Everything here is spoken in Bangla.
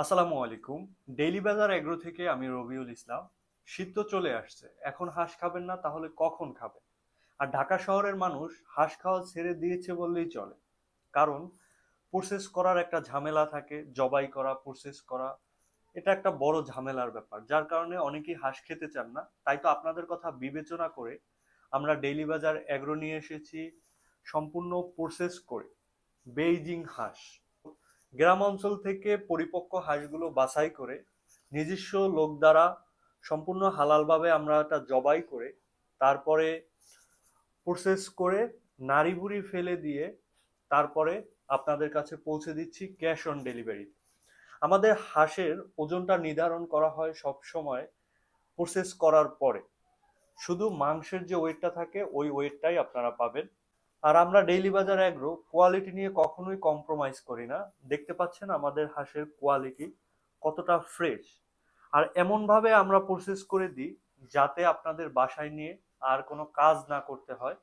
আসসালামু আলাইকুম। ডেইলি বাজার এগ্রো থেকে আমি রবিউল ইসলাম। শীত তো চলে আসছে, এখন হাঁস খাবেন না তাহলে কখন খাবেন? আর ঢাকা শহরের মানুষ হাঁস খাওয়া ছেড়ে দিয়েছে বললেই চলে। কারণ প্রসেস করার একটা ঝামেলা থাকে, জবাই করা, প্রসেস করা, এটা একটা বড় ঝামেলার ব্যাপার, যার কারণে অনেকেই হাঁস খেতে চান না। তাই তো আপনাদের কথা বিবেচনা করে আমরা ডেইলি বাজার এগ্রো নিয়ে এসেছি সম্পূর্ণ প্রসেস করে বেইজিং হাঁস। গ্রাম অঞ্চল থেকে পরিপক্ক হাঁসগুলো বাছাই করে নিজস্ব লোক দ্বারা সম্পূর্ণ হালালভাবে আমরা এটা জবাই করে তারপরে প্রসেস করে নাড়ি ভুড়ি ফেলে দিয়ে তারপরে আপনাদের কাছে পৌঁছে দিচ্ছি ক্যাশ অন ডেলিভারি। আমাদের হাঁসের ওজনটা নির্ধারণ করা হয় সব সময় প্রসেস করার পরে। শুধু মাংসের যে ওয়েটটা থাকে ওই ওয়েটটাই আপনারা পাবেন। আর আমরা ডেইলি বাজার এগ্রো কোয়ালিটি নিয়ে কখনোই কম্প্রোমাইজ করি না। দেখতে পাচ্ছেন আমাদের হাঁসের কোয়ালিটি কতটা ফ্রেশ। আর এমনভাবে আমরা প্রসেস করে দিই যাতে আপনাদের বাসায় নিয়ে আর কোনো কাজ না করতে হয়।